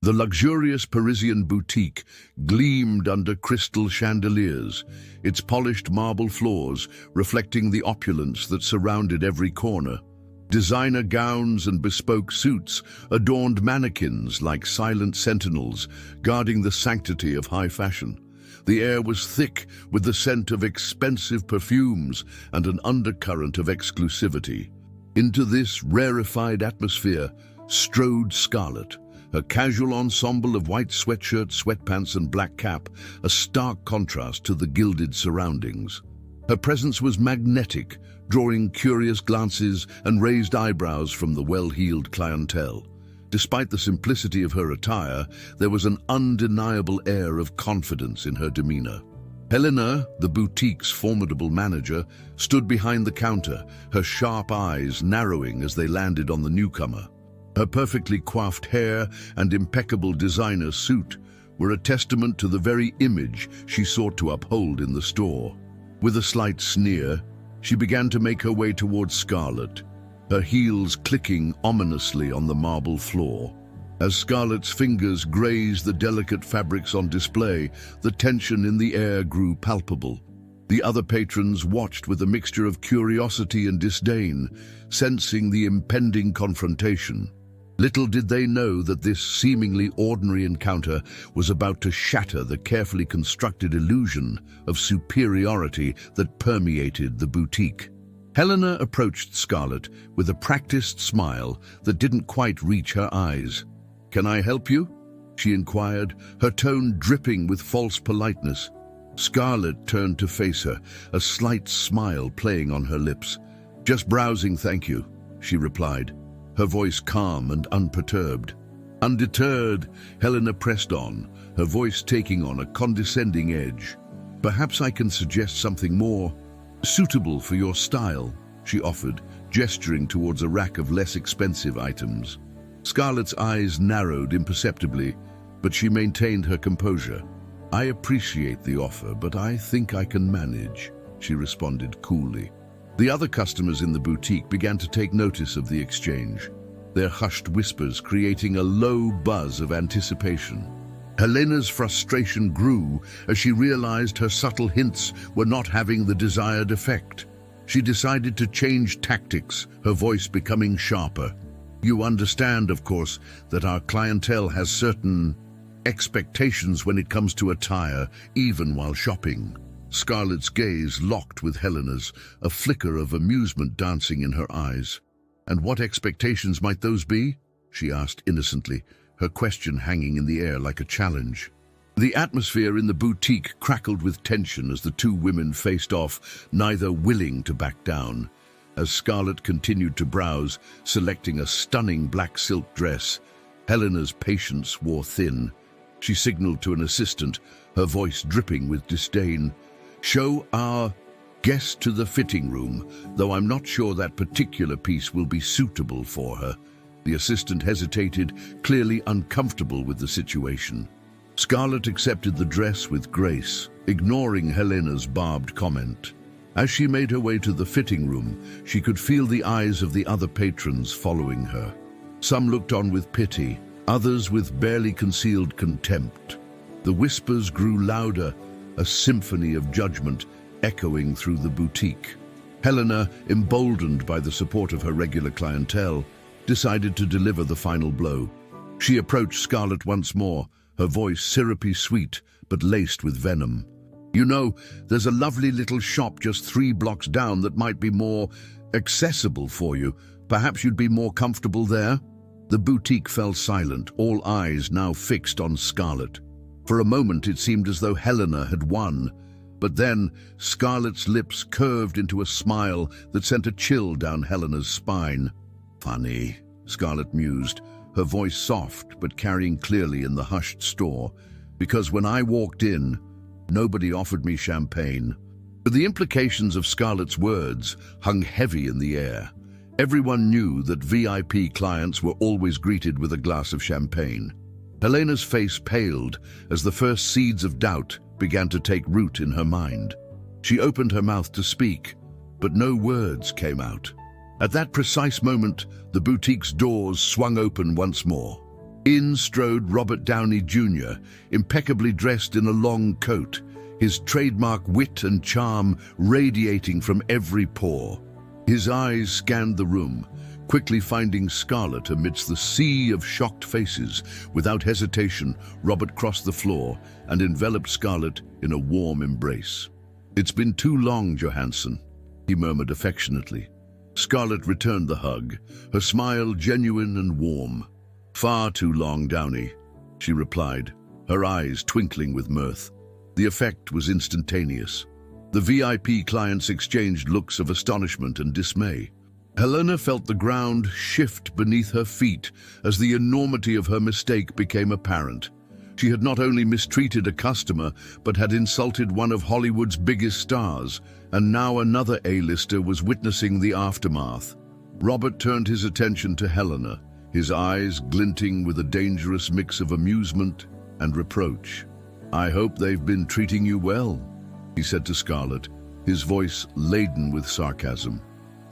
The luxurious Parisian boutique gleamed under crystal chandeliers, its polished marble floors reflecting the opulence that surrounded every corner. Designer gowns and bespoke suits adorned mannequins like silent sentinels, guarding the sanctity of high fashion. The air was thick with the scent of expensive perfumes and an undercurrent of exclusivity. Into this rarefied atmosphere strode Scarlett, her casual ensemble of white sweatshirt, sweatpants and black cap, a stark contrast to the gilded surroundings. Her presence was magnetic, drawing curious glances and raised eyebrows from the well-heeled clientele. Despite the simplicity of her attire, there was an undeniable air of confidence in her demeanor. Helena, the boutique's formidable manager, stood behind the counter, her sharp eyes narrowing as they landed on the newcomer. Her perfectly coiffed hair and impeccable designer suit were a testament to the very image she sought to uphold in the store. With a slight sneer, she began to make her way towards Scarlett, her heels clicking ominously on the marble floor. As Scarlett's fingers grazed the delicate fabrics on display, the tension in the air grew palpable. The other patrons watched with a mixture of curiosity and disdain, sensing the impending confrontation. Little did they know that this seemingly ordinary encounter was about to shatter the carefully constructed illusion of superiority that permeated the boutique. Helena approached Scarlett with a practiced smile that didn't quite reach her eyes. "Can I help you?" she inquired, her tone dripping with false politeness. Scarlett turned to face her, a slight smile playing on her lips. "Just browsing, thank you," she replied, her voice calm and unperturbed. Undeterred, Helena pressed on, her voice taking on a condescending edge. "Perhaps I can suggest something more suitable for your style," she offered, gesturing towards a rack of less expensive items. Scarlett's eyes narrowed imperceptibly, but she maintained her composure. "I appreciate the offer, but I think I can manage," she responded coolly. The other customers in the boutique began to take notice of the exchange, their hushed whispers creating a low buzz of anticipation. Helena's frustration grew as she realized her subtle hints were not having the desired effect. She decided to change tactics, her voice becoming sharper. "You understand, of course, that our clientele has certain expectations when it comes to attire, even while shopping." Scarlett's gaze locked with Helena's, a flicker of amusement dancing in her eyes. "And what expectations might those be?" she asked innocently, her question hanging in the air like a challenge. The atmosphere in the boutique crackled with tension as the two women faced off, neither willing to back down. As Scarlett continued to browse, selecting a stunning black silk dress, Helena's patience wore thin. She signaled to an assistant, her voice dripping with disdain. "Show our guest to the fitting room, though I'm not sure that particular piece will be suitable for her." The assistant hesitated, clearly uncomfortable with the situation. Scarlett accepted the dress with grace, ignoring Helena's barbed comment. As she made her way to the fitting room, she could feel the eyes of the other patrons following her. Some looked on with pity, others with barely concealed contempt. The whispers grew louder, a symphony of judgment echoing through the boutique. Helena, emboldened by the support of her regular clientele, decided to deliver the final blow. She approached Scarlett once more, her voice syrupy sweet but laced with venom. "You know, there's a lovely little shop just 3 blocks down that might be more accessible for you. Perhaps you'd be more comfortable there?" The boutique fell silent, all eyes now fixed on Scarlett. For a moment it seemed as though Helena had won, but then Scarlett's lips curved into a smile that sent a chill down Helena's spine. "Funny," Scarlett mused, her voice soft but carrying clearly in the hushed store, "because when I walked in, nobody offered me champagne." But the implications of Scarlett's words hung heavy in the air. Everyone knew that VIP clients were always greeted with a glass of champagne. Helena's face paled as the first seeds of doubt began to take root in her mind. She opened her mouth to speak, but no words came out. At that precise moment, the boutique's doors swung open once more. In strode Robert Downey Jr., impeccably dressed in a long coat, his trademark wit and charm radiating from every pore. His eyes scanned the room, quickly finding Scarlett amidst the sea of shocked faces. Without hesitation, Robert crossed the floor and enveloped Scarlett in a warm embrace. "It's been too long, Johansson," he murmured affectionately. Scarlett returned the hug, her smile genuine and warm. "Far too long, Downey," she replied, her eyes twinkling with mirth. The effect was instantaneous. The VIP clients exchanged looks of astonishment and dismay. Helena felt the ground shift beneath her feet as the enormity of her mistake became apparent. She had not only mistreated a customer, but had insulted one of Hollywood's biggest stars, and now another A-lister was witnessing the aftermath. Robert turned his attention to Helena, his eyes glinting with a dangerous mix of amusement and reproach. "I hope they've been treating you well," he said to Scarlett, his voice laden with sarcasm.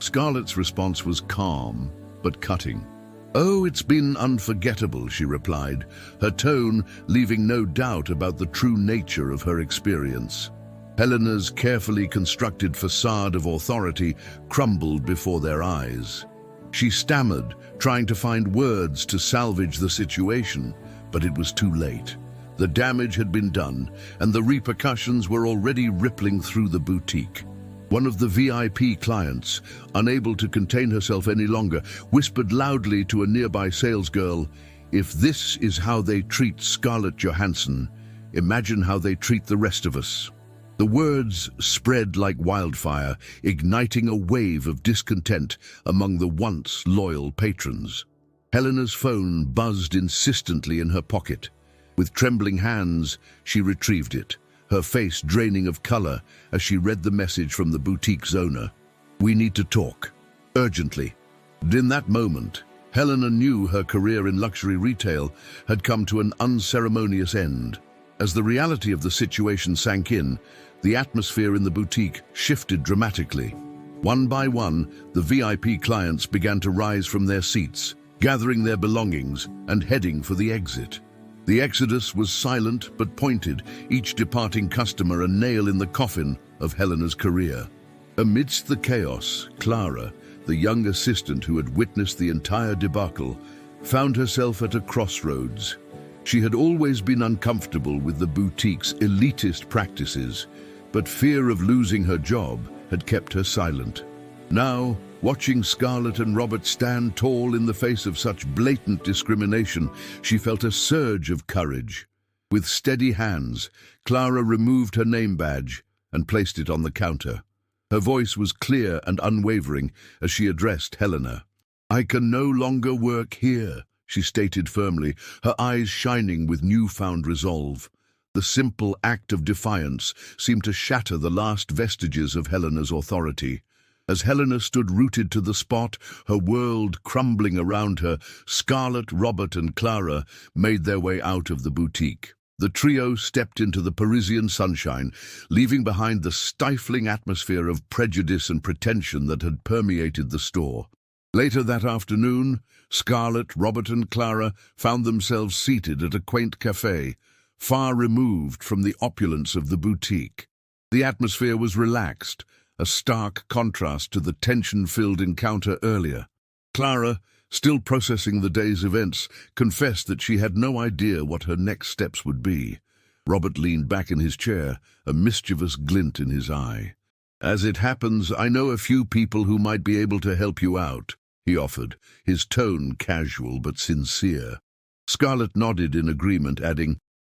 Scarlett's response was calm, but cutting. "Oh, it's been unforgettable," she replied, her tone leaving no doubt about the true nature of her experience. Helena's carefully constructed facade of authority crumbled before their eyes. She stammered, trying to find words to salvage the situation, but it was too late. The damage had been done, and the repercussions were already rippling through the boutique. One of the VIP clients, unable to contain herself any longer, whispered loudly to a nearby salesgirl, "If this is how they treat Scarlett Johansson, imagine how they treat the rest of us." The words spread like wildfire, igniting a wave of discontent among the once loyal patrons. Helena's phone buzzed insistently in her pocket. With trembling hands, she retrieved it, her face draining of color as she read the message from the boutique's owner. "We need to talk. Urgently." And in that moment, Helena knew her career in luxury retail had come to an unceremonious end. As the reality of the situation sank in, the atmosphere in the boutique shifted dramatically. One by one, the VIP clients began to rise from their seats, gathering their belongings and heading for the exit. The exodus was silent but pointed, each departing customer a nail in the coffin of Helena's career. Amidst the chaos, Clara, the young assistant who had witnessed the entire debacle, found herself at a crossroads. She had always been uncomfortable with the boutique's elitist practices, but fear of losing her job had kept her silent. Now, watching Scarlett and Robert stand tall in the face of such blatant discrimination, she felt a surge of courage. With steady hands, Clara removed her name badge and placed it on the counter. Her voice was clear and unwavering as she addressed Helena. "I can no longer work here," she stated firmly, her eyes shining with newfound resolve. The simple act of defiance seemed to shatter the last vestiges of Helena's authority. As Helena stood rooted to the spot, her world crumbling around her, Scarlett, Robert and Clara made their way out of the boutique. The trio stepped into the Parisian sunshine, leaving behind the stifling atmosphere of prejudice and pretension that had permeated the store. Later that afternoon, Scarlett, Robert and Clara found themselves seated at a quaint café, far removed from the opulence of the boutique. The atmosphere was relaxed, a stark contrast to the tension-filled encounter earlier. Clara, still processing the day's events, confessed that she had no idea what her next steps would be. Robert leaned back in his chair, a mischievous glint in his eye. "As it happens, I know a few people who might be able to help you out," he offered, his tone casual but sincere. Scarlett nodded in agreement, adding,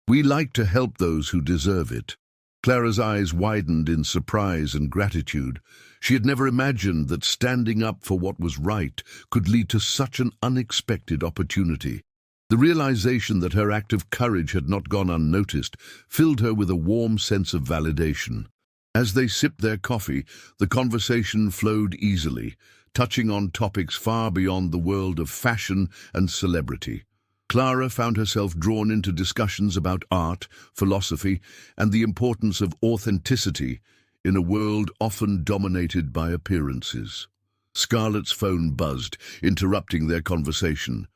"We like to help those who deserve it." Clara's eyes widened in surprise and gratitude. She had never imagined that standing up for what was right could lead to such an unexpected opportunity. The realization that her act of courage had not gone unnoticed filled her with a warm sense of validation. As they sipped their coffee, the conversation flowed easily, touching on topics far beyond the world of fashion and celebrity. Clara found herself drawn into discussions about art, philosophy, and the importance of authenticity in a world often dominated by appearances. Scarlett's phone buzzed, interrupting their conversation.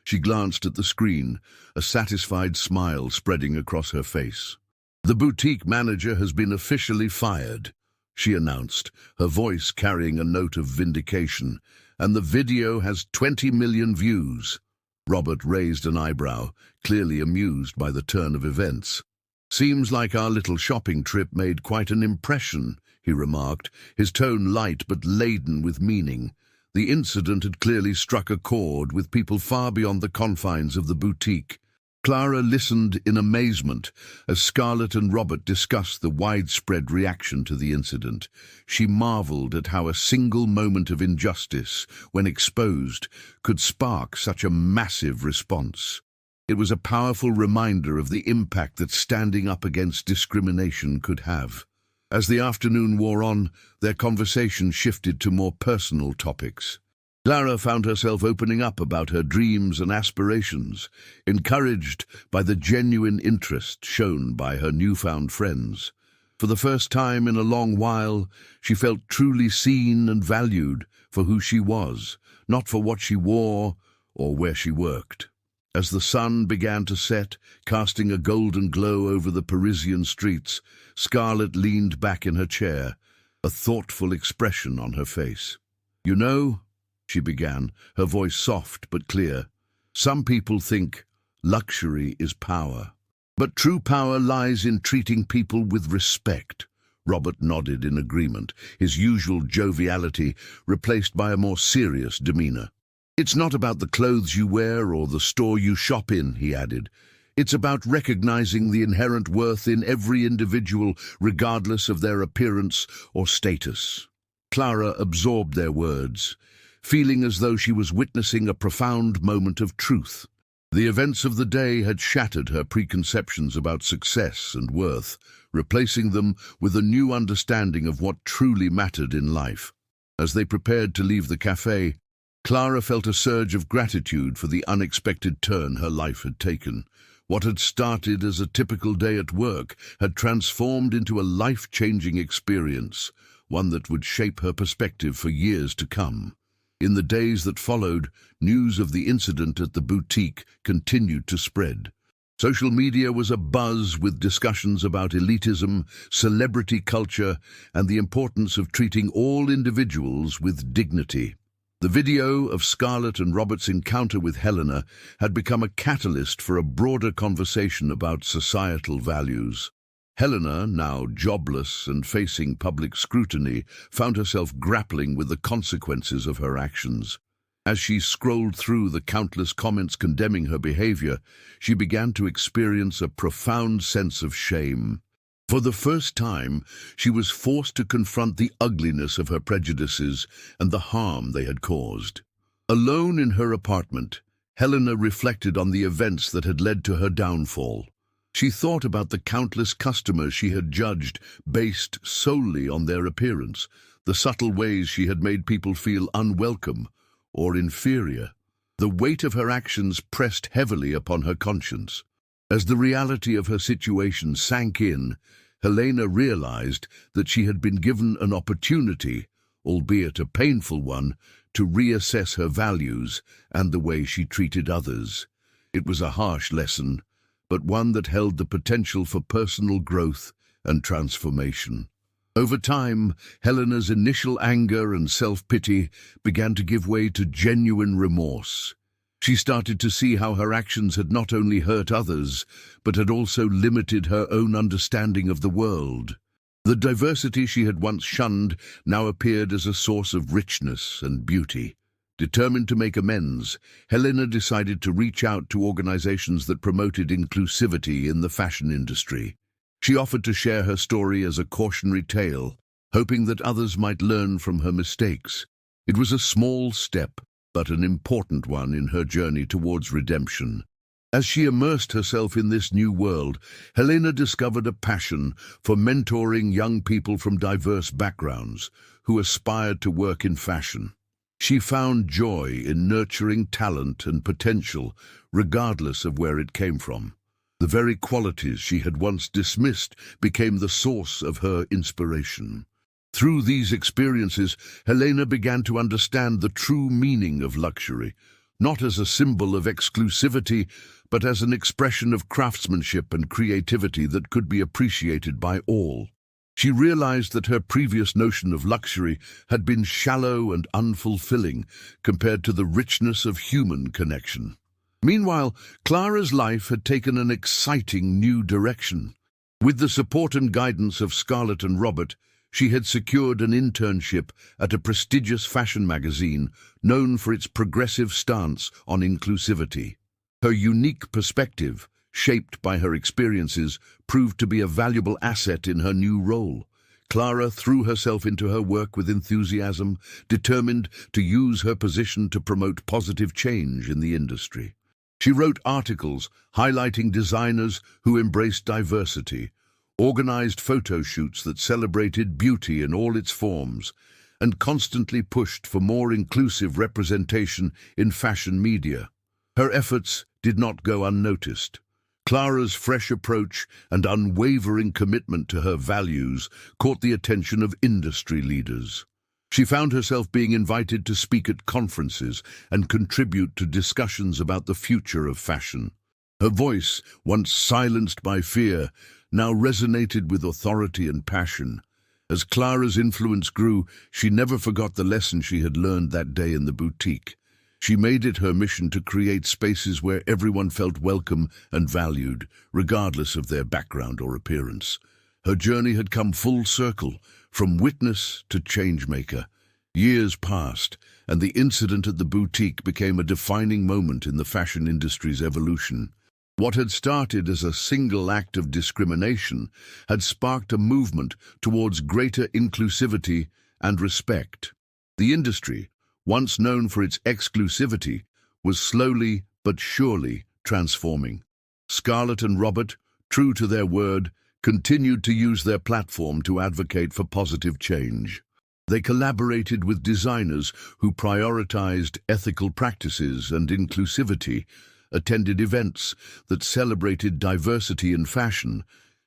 She glanced at the screen, a satisfied smile spreading across her face. "The boutique manager has been officially fired," she announced, her voice carrying a note of vindication, "and the video has 20 million views." Robert raised an eyebrow, clearly amused by the turn of events. "Seems like our little shopping trip made quite an impression," he remarked, his tone light but laden with meaning. The incident had clearly struck a chord with people far beyond the confines of the boutique. Clara listened in amazement as Scarlett and Robert discussed the widespread reaction to the incident. She marveled at how a single moment of injustice, when exposed, could spark such a massive response. It was a powerful reminder of the impact that standing up against discrimination could have. As the afternoon wore on, their conversation shifted to more personal topics. Clara found herself opening up about her dreams and aspirations, encouraged by the genuine interest shown by her newfound friends. For the first time in a long while, she felt truly seen and valued for who she was, not for what she wore or where she worked. As the sun began to set, casting a golden glow over the Parisian streets, Scarlett leaned back in her chair, a thoughtful expression on her face. "You know," she began, her voice soft but clear, "some people think luxury is power. But true power lies in treating people with respect." Robert nodded in agreement, his usual joviality replaced by a more serious demeanor. "It's not about the clothes you wear or the store you shop in," he added. "It's about recognizing the inherent worth in every individual, regardless of their appearance or status." Clara absorbed their words, feeling as though she was witnessing a profound moment of truth. The events of the day had shattered her preconceptions about success and worth, replacing them with a new understanding of what truly mattered in life. As they prepared to leave the cafe, Clara felt a surge of gratitude for the unexpected turn her life had taken. What had started as a typical day at work had transformed into a life-changing experience, one that would shape her perspective for years to come. In the days that followed, news of the incident at the boutique continued to spread. Social media was abuzz with discussions about elitism, celebrity culture, and the importance of treating all individuals with dignity. The video of Scarlett and Robert's encounter with Helena had become a catalyst for a broader conversation about societal values. Helena, now jobless and facing public scrutiny, found herself grappling with the consequences of her actions. As she scrolled through the countless comments condemning her behavior, she began to experience a profound sense of shame. For the first time, she was forced to confront the ugliness of her prejudices and the harm they had caused. Alone in her apartment, Helena reflected on the events that had led to her downfall. She thought about the countless customers she had judged based solely on their appearance, the subtle ways she had made people feel unwelcome or inferior. The weight of her actions pressed heavily upon her conscience. As the reality of her situation sank in, Helena realized that she had been given an opportunity, albeit a painful one, to reassess her values and the way she treated others. It was a harsh lesson, but one that held the potential for personal growth and transformation. Over time, Helena's initial anger and self-pity began to give way to genuine remorse. She started to see how her actions had not only hurt others, but had also limited her own understanding of the world. The diversity she had once shunned now appeared as a source of richness and beauty. Determined to make amends, Helena decided to reach out to organizations that promoted inclusivity in the fashion industry. She offered to share her story as a cautionary tale, hoping that others might learn from her mistakes. It was a small step, but an important one in her journey towards redemption. As she immersed herself in this new world, Helena discovered a passion for mentoring young people from diverse backgrounds who aspired to work in fashion. She found joy in nurturing talent and potential, regardless of where it came from. The very qualities she had once dismissed became the source of her inspiration. Through these experiences, Helena began to understand the true meaning of luxury, not as a symbol of exclusivity, but as an expression of craftsmanship and creativity that could be appreciated by all. She realized that her previous notion of luxury had been shallow and unfulfilling compared to the richness of human connection. Meanwhile, Clara's life had taken an exciting new direction. With the support and guidance of Scarlett and Robert, she had secured an internship at a prestigious fashion magazine known for its progressive stance on inclusivity. Her unique perspective, shaped by her experiences, proved to be a valuable asset in her new role. Clara threw herself into her work with enthusiasm, determined to use her position to promote positive change in the industry. She wrote articles highlighting designers who embraced diversity, organized photo shoots that celebrated beauty in all its forms, and constantly pushed for more inclusive representation in fashion media. Her efforts did not go unnoticed. Clara's fresh approach and unwavering commitment to her values caught the attention of industry leaders. She found herself being invited to speak at conferences and contribute to discussions about the future of fashion. Her voice, once silenced by fear, now resonated with authority and passion. As Clara's influence grew, she never forgot the lesson she had learned that day in the boutique. She made it her mission to create spaces where everyone felt welcome and valued, regardless of their background or appearance. Her journey had come full circle, from witness to changemaker. Years passed, and the incident at the boutique became a defining moment in the fashion industry's evolution. What had started as a single act of discrimination had sparked a movement towards greater inclusivity and respect. The industry, once known for its exclusivity, was slowly but surely transforming. Scarlett and Robert, true to their word, continued to use their platform to advocate for positive change. They collaborated with designers who prioritized ethical practices and inclusivity, attended events that celebrated diversity in fashion,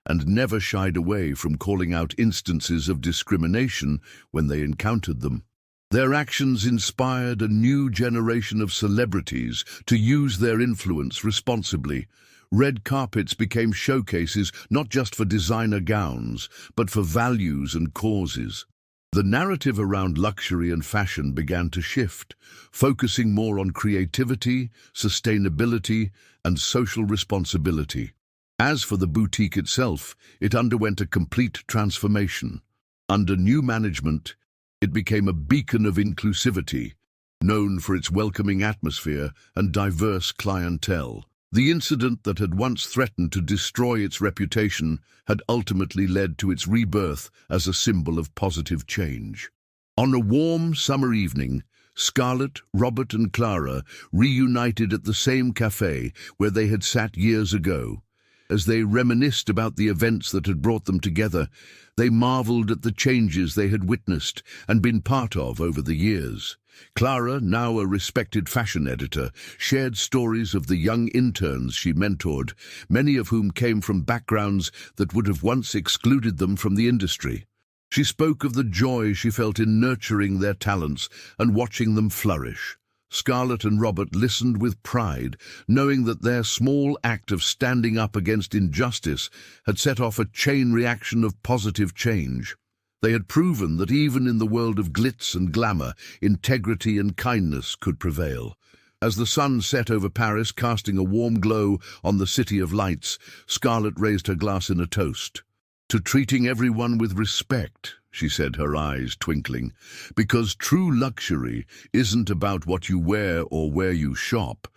and never shied away from calling out instances of discrimination when they encountered them. Their actions inspired a new generation of celebrities to use their influence responsibly. Red carpets became showcases not just for designer gowns, but for values and causes. The narrative around luxury and fashion began to shift, focusing more on creativity, sustainability, and social responsibility. As for the boutique itself, it underwent a complete transformation. Under new management, it became a beacon of inclusivity, known for its welcoming atmosphere and diverse clientele. The incident that had once threatened to destroy its reputation had ultimately led to its rebirth as a symbol of positive change. On a warm summer evening, Scarlett, Robert, and Clara reunited at the same cafe where they had sat years ago. As they reminisced about the events that had brought them together, they marveled at the changes they had witnessed and been part of over the years. Clara, now a respected fashion editor, shared stories of the young interns she mentored, many of whom came from backgrounds that would have once excluded them from the industry. She spoke of the joy she felt in nurturing their talents and watching them flourish. Scarlett and Robert listened with pride, knowing that their small act of standing up against injustice had set off a chain reaction of positive change. They had proven that even in the world of glitz and glamour, integrity and kindness could prevail. As the sun set over Paris, casting a warm glow on the city of lights, Scarlett raised her glass in a toast. "To treating everyone with respect," she said, her eyes twinkling, "because true luxury isn't about what you wear or where you shop.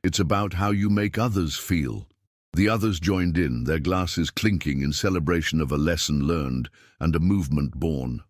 It's about how you make others feel." The others joined in, their glasses clinking in celebration of a lesson learned and a movement born.